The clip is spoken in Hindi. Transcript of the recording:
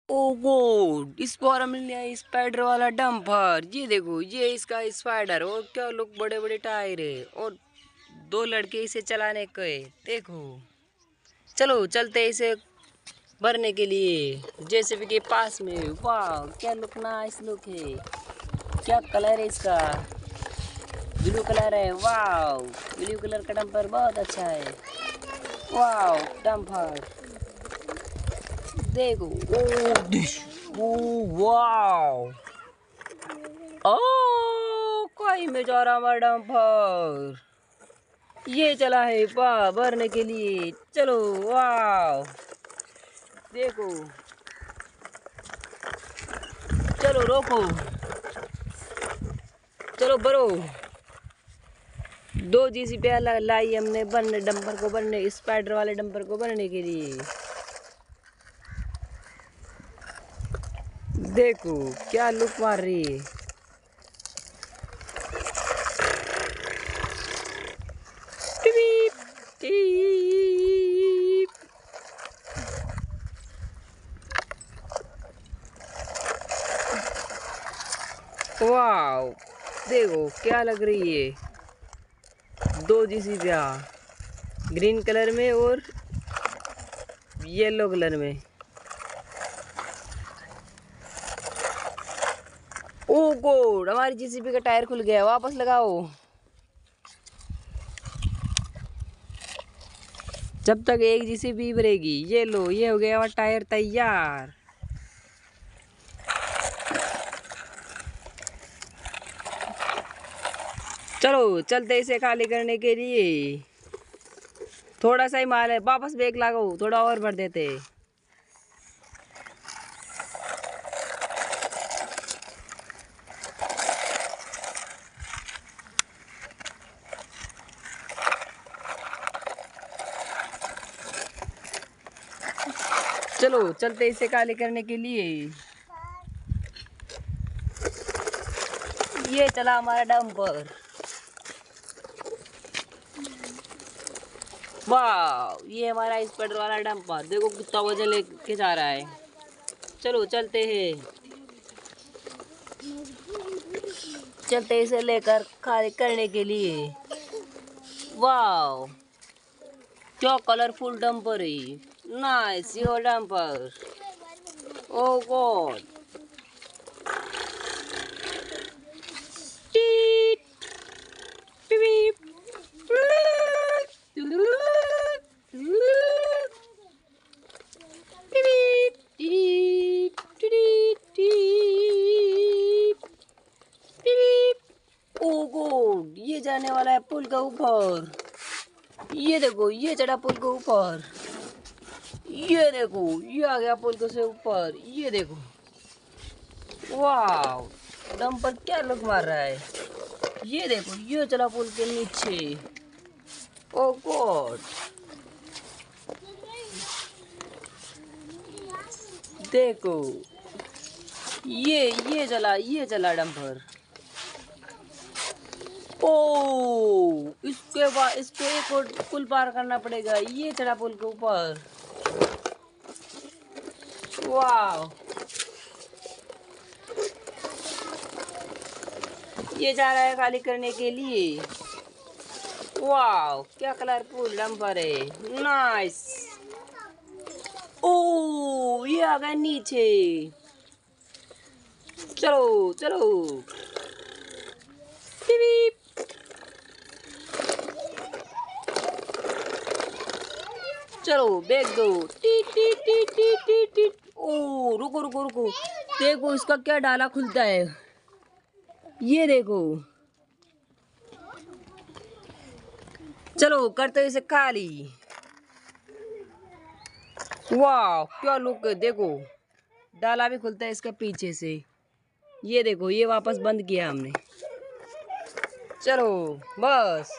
ओ गॉड, इस बार हमने लिया है स्पाइडर वाला डंपर। ये देखो, ये इसका स्पाइडर और क्या लोग बड़े बड़े टायर है और दो लड़के इसे चलाने के। देखो, चलो चलते हैं इसे भरने के लिए जेसीबी के पास में। वाह, क्या लुक नाइस लुक है। क्या कलर है इसका, ब्लू कलर है। वाह, ब्लू कलर का डंपर बहुत अच्छा है। वाह डंपर देखो। ओ वाह, ओ कोई में जा रहा हमारा डंपर। ये चला है वाह भरने के लिए। चलो वाह देखो, चलो रोको, चलो भरो। दो जीसीबी लाई हमने बनने डंपर को बनने, स्पाइडर वाले डंपर को बनने के लिए। देखो क्या लुक मार रही है। टीप, टीप। वाह देखो क्या लग रही है। दो जीसीबिया ग्रीन कलर में और येलो कलर में। ओ गॉड, हमारी जीसीबी का टायर खुल गया, वापस लगाओ। जब तक एक जीसीबी भरेगी। ये लो, ये हो गया हमारा टायर तैयार। चलो चलते इसे खाली करने के लिए। थोड़ा सा ही माल है, वापस ब्रेक लगाओ, थोड़ा और भर देते। चलो चलते इसे खाली करने के लिए। ये चला हमारा डंपर। वाह, ये हमारा स्पाइडर वाला डंपर। देखो कितना वजन लेके जा रहा है। चलो चलते हैं, चलते इसे लेकर खाली करने के लिए। वाह, क्या कलरफुल डंपर है। Nice your dumper. Oh God, oh God, ये जाने वाला है पुल के ऊपर। ये देखो, ये चढ़ा पुल के ऊपर। ये देखो, ये आ गया पुल के से ऊपर। ये देखो, वाह डंपर क्या लुक मार रहा है। ये देखो, ये चला पुल के नीचे। ओ गॉड, देखो, ये चला डंपर। ओ इसके बाद इसको एक और पुल पार करना पड़ेगा। ये चढ़ा पुल के ऊपर। वाह, ये जा रहा है खाली करने के लिए। वाह, क्या कलरफुल डंपर है। नाइस। ओ ये आ गया नीचे। चलो चलो, चलो बैग दो। टी टी टी टी टी टी। ओ रुको रुको रुको, देखो इसका क्या डाला खुलता है। ये देखो, चलो करते इसे खाली। वाह क्या लुक है। देखो डाला भी खुलता है इसका पीछे से। ये देखो, ये वापस बंद किया हमने। चलो बस।